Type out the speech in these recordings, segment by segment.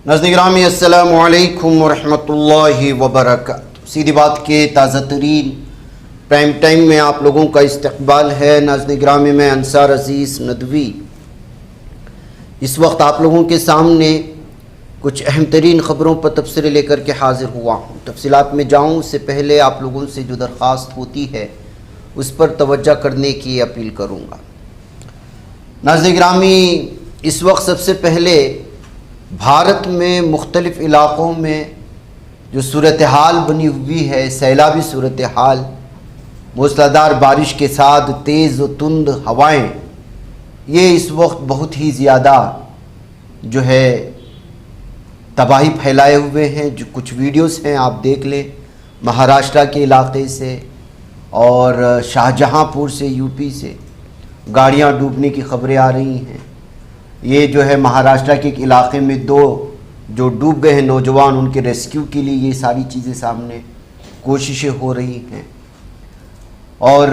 नाज़रीन गिरामी अस्सलामु अलैकुम वरहमतुल्लाहि वबरकातुहू। सीधी बात के ताज़ा तरीन प्राइम टाइम में आप लोगों का इस्तकबाल है। नाज़रीन गिरामी में अंसार अज़ीज़ नदवी इस वक्त आप लोगों के सामने कुछ अहम तरीन ख़बरों पर तबसरे लेकर के हाज़िर हुआ हूँ। तफसीलात में जाऊँ उससे पहले आप लोगों से जो दरख्वास्त होती है उस पर तवज्जो करने की अपील करूँगा। नाज़रीन गिरामी, इस वक्त सबसे पहले भारत में मुख्तलिफ़ इलाक़ों में जो सूरत हाल बनी हुई है, सैलाबी सूरत हाल, मूसलाधार बारिश के साथ तेज़ व तुंद हवाएं, ये इस वक्त बहुत ही ज़्यादा जो है तबाही फैलाए हुए हैं। जो कुछ वीडियोस हैं आप देख लें, महाराष्ट्र के इलाक़े से और शाहजहाँपुर से, यूपी से गाड़ियाँ डूबने की ख़बरें आ रही हैं। ये जो है महाराष्ट्र के एक इलाके में दो जो डूब गए हैं नौजवान, उनके रेस्क्यू के लिए ये सारी चीज़ें सामने कोशिशें हो रही हैं और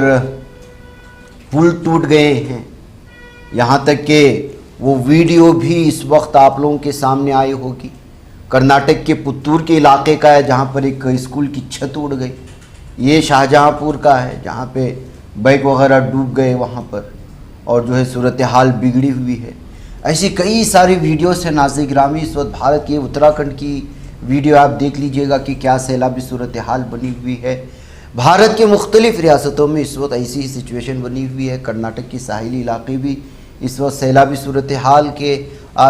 पुल टूट गए हैं। यहाँ तक कि वो वीडियो भी इस वक्त आप लोगों के सामने आई होगी। कर्नाटक के पुत्तूर के इलाके का है जहाँ पर एक स्कूल की छत उड़ गई। ये शाहजहाँपुर का है जहाँ पे बाइक वगैरह डूब गए वहाँ पर, और जो है सूरत हाल बिगड़ी हुई है। ऐसी कई सारी वीडियोस हैं नाज़रीन गिरामी। इस वक्त भारत के उत्तराखंड की वीडियो आप देख लीजिएगा कि क्या सैलाबी सूरत हाल बनी हुई है। भारत के मुख्तलिफ़ रियासतों में इस वक्त ऐसी ही सिचुएशन बनी हुई है। कर्नाटक के साहिली इलाके भी इस वक्त सैलाबी सूरत हाल के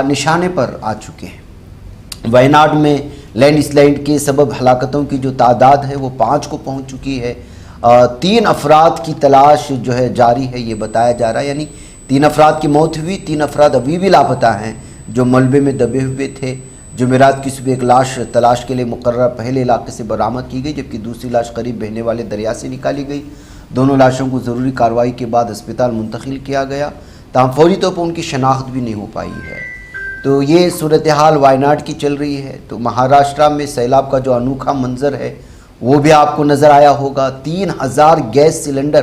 निशाने पर आ चुके हैं। वायनाड में लैंड स्लाइड के सबब हलाकतों की जो तादाद है वो 5 को पहुँच चुकी है। 3 अफराद की तलाश जो है जारी है, ये बताया जा रहा है। यानी 3 अफराद की मौत हुई, 3 अफराद अभी भी लापता हैं जो मलबे में दबे हुए थे। जुमेरात की सुबह एक लाश तलाश के लिए मुकर्रर पहले इलाके से बरामद की गई, जबकि दूसरी लाश करीब बहने वाले दरिया से निकाली गई। दोनों लाशों को ज़रूरी कार्रवाई के बाद अस्पताल मुंतकिल किया गया, ताहम फौरी तौर पर उनकी शनाख्त भी नहीं हो पाई है। तो ये सूरत हाल वायनाड की चल रही है। तो महाराष्ट्र में सैलाब का जो अनोखा मंजर है वो भी आपको नज़र आया होगा। 3000 गैस सिलेंडर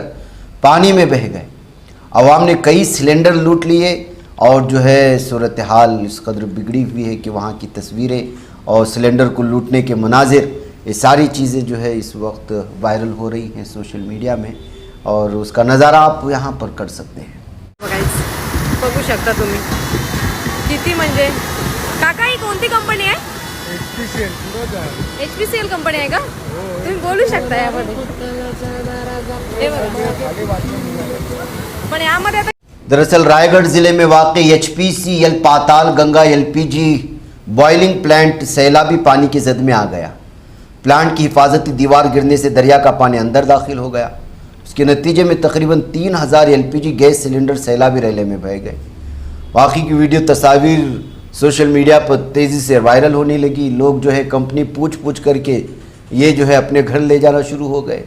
पानी में बह गए। अवाम ने कई सिलेंडर लूट लिए और जो है सूरत हाल इस कदर बिगड़ी हुई है कि वहाँ की तस्वीरें और सिलेंडर को लूटने के मनाजिर, ये सारी चीज़ें जो है इस वक्त वायरल हो रही हैं सोशल मीडिया में, और उसका नज़ारा आप यहाँ पर कर सकते हैं। बघू शकता तुम्ही किती म्हणजे काका ही कोणती कंपनी आहे? HPCL कंपनी आहे का? तुम्ही बोलू शकता यामध्ये? पण यामध्ये दरअसल रायगढ़ ज़िले में वाक़ई HPCL पाताल गंगा LPG बॉयलिंग प्लांट सैलाबी पानी की जद में आ गया। प्लांट की हिफाजती दीवार गिरने से दरिया का पानी अंदर दाखिल हो गया। इसके नतीजे में तकरीबन 3000 LPG गैस सिलेंडर सैलाबी रैले में बह गए। वाक़ई की वीडियो तस्वीर सोशल मीडिया पर तेज़ी से वायरल होने लगी। लोग जो है कंपनी पूछ करके ये जो है अपने घर ले जाना शुरू हो गए।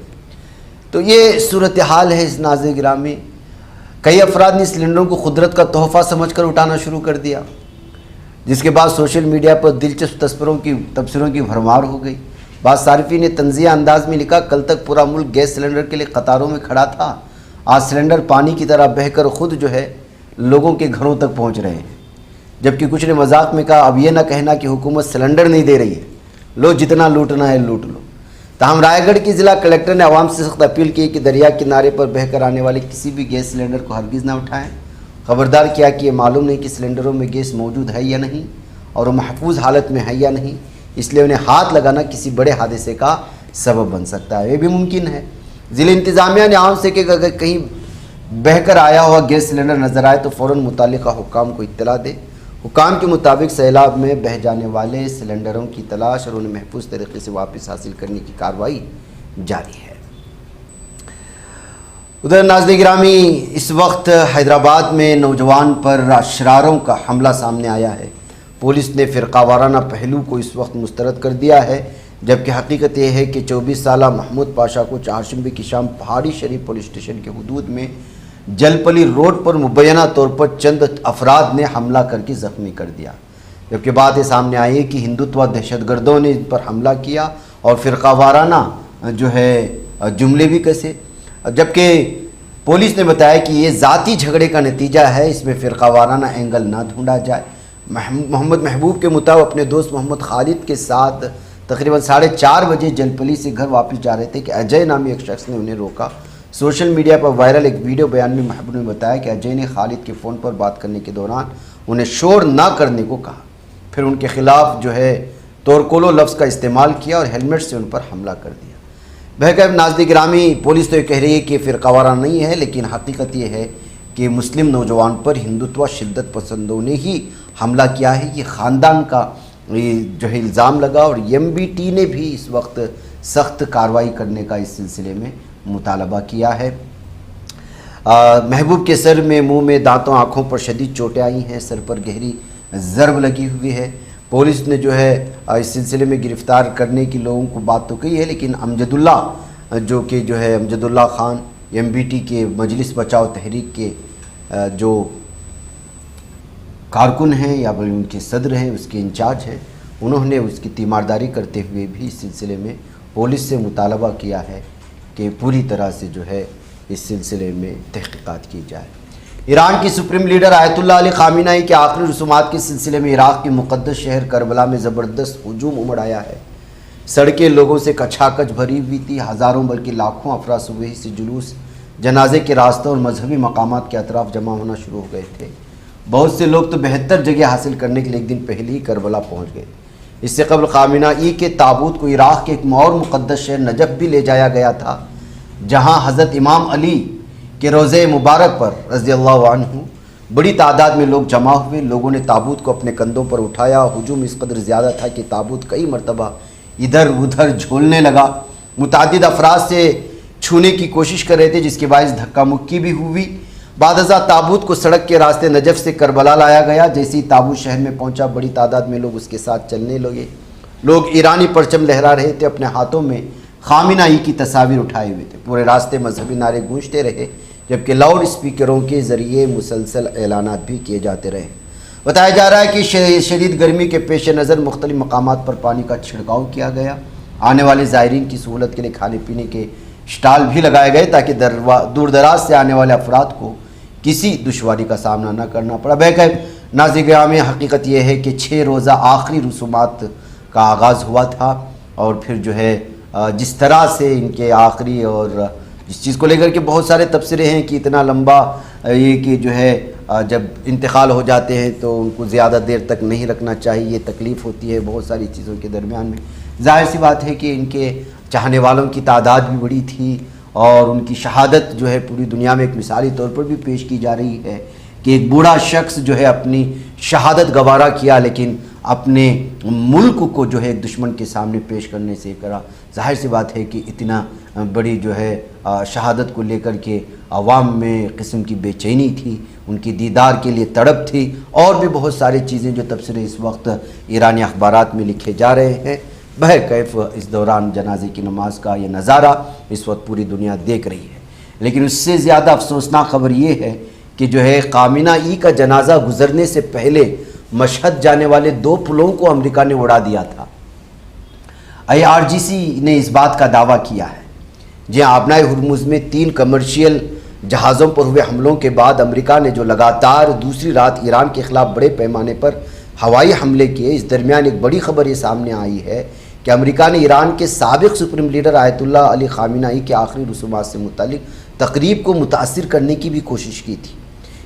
तो ये सूरत हाल है इस नाज़रीन गिरामी। कई अफराद ने सिलेंडरों को कुदरत का तोहफ़ा समझकर उठाना शुरू कर दिया, जिसके बाद सोशल मीडिया पर दिलचस्प तबसरों की भरमार हो गई। बाद सारिफी ने तंज़िया अंदाज में लिखा, कल तक पूरा मुल्क गैस सिलेंडर के लिए कतारों में खड़ा था, आज सिलेंडर पानी की तरह बहकर ख़ुद जो है लोगों के घरों तक पहुँच रहे हैं। जबकि कुछ ने मजाक में कहा, अब ये ना कहना कि हुकूमत सिलेंडर नहीं दे रही है, लो जितना लूटना है लूट लो। ताहम रायगढ़ की ज़िला कलेक्टर ने आवाम से सख्त अपील की कि दरिया किनारे पर बहकर आने वाले किसी भी गैस सिलेंडर को हरगिज़ ना उठाएं। ख़बरदार किया कि ये मालूम नहीं कि सिलेंडरों में गैस मौजूद है या नहीं और वो महफूज हालत में है या नहीं, इसलिए उन्हें हाथ लगाना किसी बड़े हादसे का सबब बन सकता है। ये भी मुमकिन है। ज़िला इंतज़ामिया ने आम से कि अगर कहीं बहकर आया हुआ गैस सिलेंडर नज़र आए तो फ़ौरन मुतालिका हुक्काम को इत्तला दे। हुक्काम के मुताबिक सैलाब में बह जाने वाले सिलेंडरों की तलाश और उन्हें महफूज तरीके से वापस हासिल करने की कार्रवाई जारी है। उधर नाज़रीन गिरामी, इस वक्त हैदराबाद में नौजवान पर अशरारों का हमला सामने आया है। पुलिस ने फ़िरक़ावाराना पहलू को इस वक्त मुस्तरद कर दिया है, जबकि हकीकत यह है कि 24 साला महमूद पाशा को चारशंबे की शाम पहाड़ी शरीफ पुलिस स्टेशन के हुदूद में जलपली रोड पर मुबैना तौर पर चंद अफराद ने हमला करके ज़ख्मी कर दिया। जबकि बात ये सामने आई है कि हिंदुत्व दहशतगर्दों ने इन पर हमला किया और फ़िरक़ावाराना जो है जुमले भी कसे। जबकि पुलिस ने बताया कि ये ज़ाती झगड़े का नतीजा है, इसमें फ़िरक़ावाराना एंगल ना ढूंढा जाए। محمد محبوب کے مطابق اپنے دوست محمد خالد کے ساتھ تقریباً 4:30 بجے جلپلی سے گھر واپس جا رہے تھے کہ اجے نامی ایک شخص نے انہیں روکا۔ سوشل میڈیا پر وائرل ایک ویڈیو بیان میں محبوب نے بتایا کہ اجے نے خالد کے فون پر بات کرنے کے دوران انہیں شور نہ کرنے کو کہا، پھر ان کے خلاف تورکولو لفظ کا استعمال کیا اور ہیلمٹ سے ان پر حملہ کر دیا۔ بہرکیف ناظرین گرامی، پولیس تو یہ کہہ رہی ہے کہ فرقہ وارانہ نہیں ہے، لیکن حقیقت یہ ہے کہ مسلم نوجوان پر ہندوتوا شدت پسندوں نے ہی حملہ کیا ہے۔ یہ خاندان کا الزام لگا اور MBT نے بھی اس وقت سخت کارروائی کرنے کا اس سلسلے میں مطالبہ کیا ہے۔ محبوب کے سر میں، منہ میں، دانتوں، آنکھوں پر شدید چوٹیں آئی ہیں، سر پر گہری ضرب لگی ہوئی ہے۔ پولیس نے اس سلسلے میں گرفتار کرنے کی لوگوں کو بات تو کہی ہے، لیکن امجد اللہ امجد اللہ خان MBT کے مجلس بچاؤ تحریک کے جو کارکن ہیں یا بلکہ ان کے صدر ہیں، اس کے انچارج ہیں، انہوں نے اس کی تیمارداری کرتے ہوئے بھی اس سلسلے میں پولیس سے مطالبہ کیا ہے کہ پوری طرح سے اس سلسلے میں تحقیقات کی جائے۔ ایران کی سپریم لیڈر آیت اللہ علی خامنہ ای کے آخری رسومات کے سلسلے میں عراق کے مقدس شہر کربلا میں زبردست ہجوم امڑ آیا ہے۔ سڑکیں لوگوں سے کچھاکچ بھری ہوئی تھی، ہزاروں بلکہ لاکھوں افراد صبح سے جلوس، جنازے کے راستوں اور مذہبی مقامات کے اطراف جمع ہونا شروع ہو گئے تھے۔ بہت سے لوگ تو بہتر جگہ حاصل کرنے کے لیے ایک دن پہلے ہی کربلا پہنچ گئے۔ اس سے قبل خامنہ ای کے تابوت کو عراق کے ایک اور مقدس شہر نجف بھی لے جایا گیا تھا، جہاں حضرت امام علی کے روضہ مبارک پر رضی اللہ عنہ بڑی تعداد میں لوگ جمع ہوئے۔ لوگوں نے تابوت کو اپنے کندھوں پر اٹھایا۔ ہجوم اس قدر زیادہ تھا کہ تابوت کئی مرتبہ ادھر ادھر جھولنے لگا۔ متعدد افراد سے چھونے کی کوشش کر رہے تھے، جس کے باعث دھکا مکی بھی ہوئی۔ بعد ازاں تابوت کو سڑک کے راستے نجف سے کربلا لایا گیا۔ جیسے ہی تابوت شہر میں پہنچا، بڑی تعداد میں لوگ اس کے ساتھ چلنے لگے۔ لوگ ایرانی پرچم لہرا رہے تھے، اپنے ہاتھوں میں خامنہ ای کی تصاویر اٹھائے ہوئے تھے۔ پورے راستے مذہبی نعرے گونجتے رہے، جبکہ لاؤڈ اسپیکروں کے ذریعے مسلسل اعلانات بھی کیے جاتے رہے۔ بتایا جا رہا ہے کہ شدید گرمی کے پیش نظر مختلف مقامات پر پانی کا چھڑکاؤ کیا گیا۔ آنے والے زائرین کی سہولت کے لیے کھانے پینے کے اسٹال بھی لگائے گئے تاکہ دور دراز سے آنے والے افراد کو کسی دشواری کا سامنا نہ کرنا پڑا۔ بہرکیف ناظرین گرامی، حقیقت یہ ہے کہ 6 روزہ آخری رسومات کا آغاز ہوا تھا، اور پھر جس طرح سے ان کے آخری اور جس چیز کو لے کر کے بہت سارے تبصرے ہیں کہ اتنا لمبا یہ کہ جب انتقال ہو جاتے ہیں تو ان کو زیادہ دیر تک نہیں رکھنا چاہیے، یہ تکلیف ہوتی ہے بہت ساری چیزوں کے درمیان میں۔ ظاہر سی بات ہے کہ ان کے چاہنے والوں کی تعداد بھی بڑی تھی، اور ان کی شہادت پوری دنیا میں ایک مثالی طور پر بھی پیش کی جا رہی ہے کہ ایک بوڑھا شخص اپنی شہادت گوارا کیا، لیکن اپنے ملک کو ایک دشمن کے سامنے پیش کرنے سے کرا۔ ظاہر سی بات ہے کہ اتنا بڑی شہادت کو لے کر کے عوام میں قسم کی بے چینی تھی، ان کی دیدار کے لیے تڑپ تھی، اور بھی بہت ساری چیزیں جو تبصرے اس وقت ایرانی اخبارات میں لکھے جا رہے ہیں۔ بہرکیف اس دوران جنازے کی نماز کا یہ نظارہ اس وقت پوری دنیا دیکھ رہی ہے، لیکن اس سے زیادہ افسوسناک خبر یہ ہے کہ خامنہ ای کا جنازہ گزرنے سے پہلے مشہد جانے والے 2 پلوں کو امریکہ نے اڑا دیا تھا۔ IRGC نے اس بات کا دعویٰ کیا ہے، جہاں آبنائے ہرمز میں 3 کمرشیل جہازوں پر ہوئے حملوں کے بعد امریکہ نے جو لگاتار دوسری رات ایران کے خلاف بڑے پیمانے پر ہوائی حملے کیے، اس درمیان ایک بڑی خبر یہ سامنے آئی ہے کہ امریکہ نے ایران کے سابق سپریم لیڈر آیت اللہ علی خامنہ ای کے آخری رسومات سے متعلق تقریب کو متاثر کرنے کی بھی کوشش کی تھی۔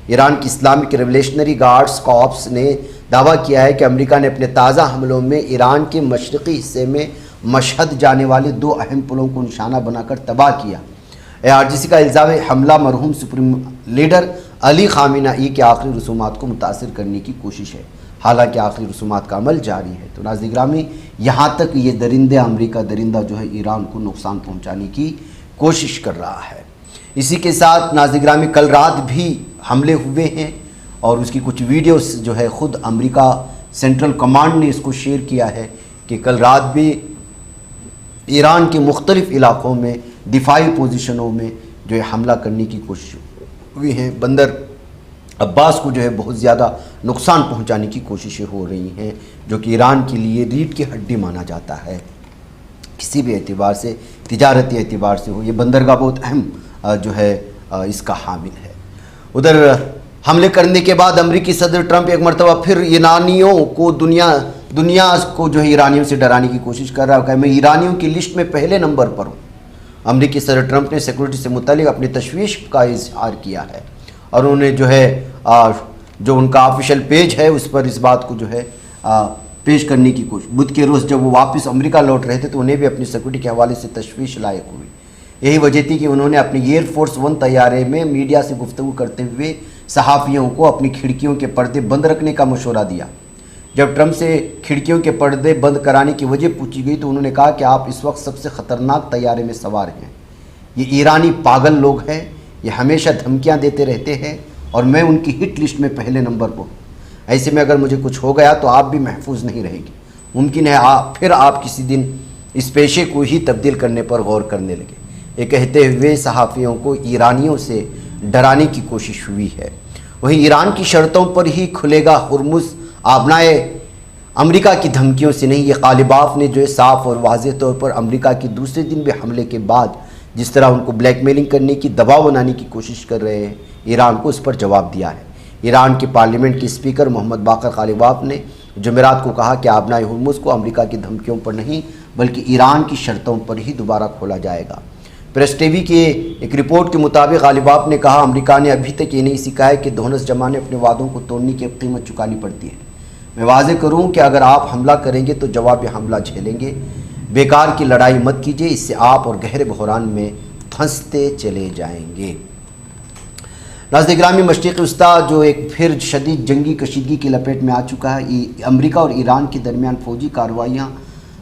ایران کی اسلامک ریولیشنری گارڈز کارپس نے دعویٰ کیا ہے کہ امریکہ نے اپنے تازہ حملوں میں ایران کے مشرقی حصے میں مشہد جانے والے 2 اہم پلوں کو نشانہ بنا کر تباہ کیا۔ IRGC کا الزام ہے حملہ مرحوم سپریم لیڈر علی خامنہ ای کے آخری رسومات کو متاثر کرنے کی کوشش ہے، حالانکہ آخری رسومات کا عمل جاری ہے۔ تو ناظرین گرامی، یہاں تک یہ درندہ امریکہ درندہ ایران کو نقصان پہنچانے کی کوشش کر رہا ہے۔ اسی کے ساتھ ناظرین گرامی، کل رات بھی حملے ہوئے ہیں، اور اس کی کچھ ویڈیوز خود امریکہ سینٹرل کمانڈ نے اس کو شیئر کیا ہے کہ کل رات بھی ایران کے مختلف علاقوں میں دفاعی پوزیشنوں میں حملہ کرنے کی کوشش ہوئی ہیں۔ بندر عباس کو بہت زیادہ نقصان پہنچانے کی کوششیں ہو رہی ہیں، جو کہ ایران کے لیے ریڑھ کی ہڈی مانا جاتا ہے، کسی بھی اعتبار سے، تجارتی اعتبار سے ہو۔ یہ بندرگاہ بہت اہم اس کا حامل ہے۔ ادھر हमले करने के बाद अमेरिकी सदर ट्रंप एक मरतबा फिर ईरानियों को दुनिया को जो है ईरानियों से डराने की कोशिश कर रहा है। मैं ईरानियों की लिस्ट में पहले नंबर पर हूँ। अमेरिकी सदर ट्रंप ने सिक्योरिटी से मुतालिक अपनी तशवीश का इजहार किया है और उन्होंने जो है जो उनका ऑफिशियल पेज है उस पर इस बात को जो है पेश करने की कोशिश। बुध के रोज़ जब वो वापस अमेरिका लौट रहे थे तो उन्हें भी अपनी सिक्योरिटी के हवाले से तशवीश लायक हुई। यही वजह थी कि उन्होंने अपने एयरफोर्स 1 तैयारे में मीडिया से गुफ्तगू करते हुए सहाफ़ियों को अपनी खिड़कियों के पर्दे बंद रखने का मशवरा दिया। जब ट्रंप से खिड़कियों के पर्दे बंद कराने की वजह पूछी गई तो उन्होंने कहा कि आप इस वक्त सबसे ख़तरनाक तैयारे में सवार हैं। ये ईरानी पागल लोग हैं, ये हमेशा धमकियां देते रहते हैं और मैं उनकी हिट लिस्ट में पहले नंबर पर हूँ। ऐसे में अगर मुझे कुछ हो गया तो आप भी महफूज नहीं रहेंगे। मुमकिन है फिर आप किसी दिन इस पेशे को ही तब्दील करने पर गौर करने लगे। ये कहते हुए सहाफ़ियों को ईरानियों से डराने की कोशिश हुई है। वहीं ईरान की शर्तों पर ही खुलेगा हुर्मुज़, आबनाए अमेरिका की धमकियों से नहीं। ये गालिबाफ ने जो है साफ़ और वाज़ेह तौर पर अमेरिका के दूसरे दिन भी हमले के बाद जिस तरह उनको ब्लैकमेलिंग करने की, दबाव बनाने की कोशिश कर रहे हैं, ईरान को उस पर जवाब दिया है। ईरान के पार्लियामेंट के स्पीकर मोहम्मद बाकर गालिबाफ ने जुमेरात को कहा कि आबनाए हुर्मुज़ को अमेरिका की धमकियों पर नहीं बल्कि ईरान की शर्तों पर ही दोबारा खोला जाएगा। प्रेस टीवी के एक रिपोर्ट के मुताबिक गालिबाफ ने कहा, अमेरिका ने अभी तक ये नहीं सीखा है कि दोनस जमाने अपने वादों को तोड़ने की कीमत चुकानी पड़ती है। मैं वाज़ेह करूँ कि अगर आप हमला करेंगे तो जवाबी हमला झेलेंगे। बेकार की लड़ाई मत कीजिए, इससे आप और गहरे बहरान में फंसते चले जाएंगे। नाज़रीन गिरामी, मशरिक़ वस्ता जो एक फिर शदीद जंगी कशीदगी की लपेट में आ चुका है। अमेरिका और ईरान के दरमियान फ़ौजी कार्रवाइयाँ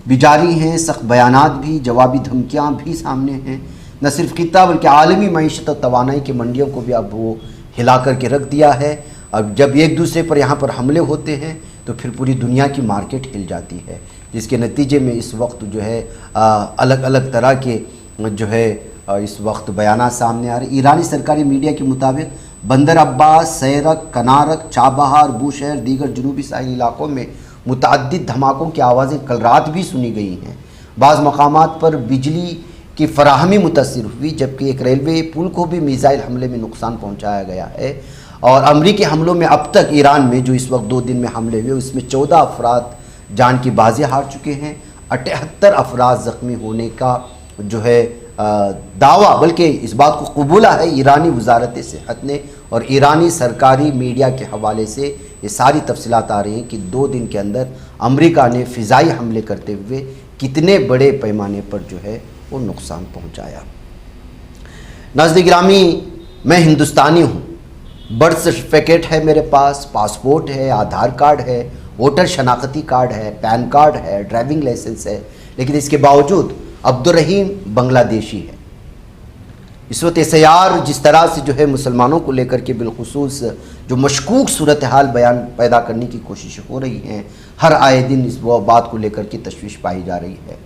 भी जारी हैं, सख्त बयानात भी, जवाबी धमकियाँ भी सामने हैं। न सिर्फ खित्ता बल्कि आलमी मईशत और तवानाई की मंडियों को भी अब वो हिला करके रख दिया है। अब जब एक दूसरे पर यहाँ पर हमले होते हैं तो फिर पूरी दुनिया की मार्केट हिल जाती है, जिसके नतीजे में इस वक्त जो है अलग अलग तरह के जो है इस वक्त बयानात सामने आ रहे। ईरानी सरकारी मीडिया के मुताबिक बंदर अब्बास, सैरक, कनारक, चाबहार, बूशहर, दीगर जनूबी साहिल इलाकों में मुतअद्दिद धमाकों की आवाज़ें कल रात भी सुनी गई हैं। बाज़ मकामात पर बिजली की फराहमी मुतासिर हुई, जबकि एक रेलवे पुल को भी मिसाइल हमले में नुकसान पहुँचाया गया है। और अमरीकी हमलों में अब तक ईरान में जो इस वक्त 2 दिन में हमले हुए उसमें 14 अफराद जान की बाजी हार चुके हैं। 78 अफराद ज़ख्मी होने का जो है दावा, बल्कि इस बात को कबूला है ईरानी वजारत सेहत ने। और ईरानी सरकारी मीडिया के हवाले से ये सारी तफसीलात आ रही हैं कि 2 दिन के अंदर अमेरिका ने फ़िज़ाई हमले करते हुए कितने बड़े पैमाने पर जो है वो नुकसान पहुंचाया। नाज़रीन गिरामी, मैं हिंदुस्तानी हूँ, बर्थ सर्टिफिकेट है मेरे पास, पासपोर्ट है, आधार कार्ड है, वोटर शनाख्ती कार्ड है, पैन कार्ड है, ड्राइविंग लाइसेंस है, लेकिन इसके बावजूद अब्दुर्रहीम बांग्लादेशी है। इस वक्त SIR जिस तरह से जो है मुसलमानों को लेकर के बिलखुसूस जो मशकूक सूरत हाल बयान पैदा करने की कोशिश हो रही हैं, हर आए दिन इस बात को लेकर के तशवीश पाई जा रही है।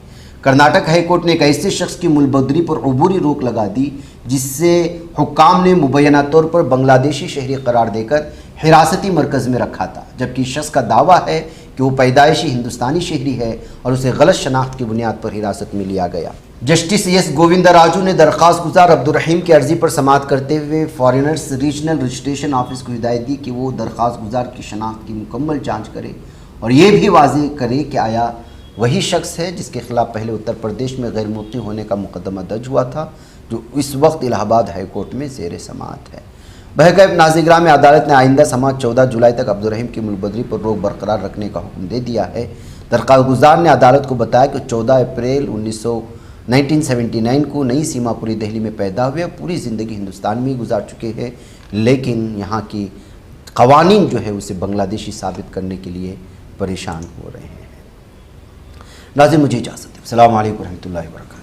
कर्नाटक हाई कोर्ट ने एक ऐसे शख्स की मुलबदरी पर अबूरी रोक लगा दी जिससे हुक्काम ने मुबैना तौर पर बांग्लादेशी शहरी करार देकर हिरासती मरकज़ में रखा था, जबकि शख्स का दावा है कि वो पैदाइशी हिंदुस्तानी शहरी है और उसे गलत शनाख्त की बुनियाद पर हिरासत में लिया गया। जस्टिस S गोविंदराजू ने दरख्वास्त गुजार अब्दुर्रहीम की अर्जी पर समाअत करते हुए फॉरेनर्स रीजनल रजिस्ट्रेशन ऑफिस को हिदायत दी कि वो दरख्वास्त गुजार की शनाख्त की मुकम्मल जाँच करे और ये भी वाज़ेह करे कि आया वही शख्स है जिसके खिलाफ पहले उत्तर प्रदेश में गैर मुल्की होने का मुकदमा दर्ज हुआ था, जो इस वक्त इलाहाबाद हाई कोर्ट में ज़ेर समाअत है। बहरकैफ नाज़रीन गिरामी, अदालत ने आइंदा समाअत 14 जुलाई तक अब्दुर्रहीम की मुलबदरी पर रोक बरकरार रखने का हुक्म दे दिया है। दरख्वास्त गुजार ने अदालत को बताया कि 14 अप्रैल 1979 को नई सीमापुरी दिल्ली में पैदा हुए, पूरी ज़िंदगी हिंदुस्तान में ही गुजार चुके हैं, लेकिन यहाँ की कवानीन जो है उसे बांग्लादेशी साबित करने के लिए परेशान हो रहे हैं। नाज़रीन, मुझे इजाज़त है। अस्सलामु अलैकुम रहमतुल्लाहि व बरकातहू।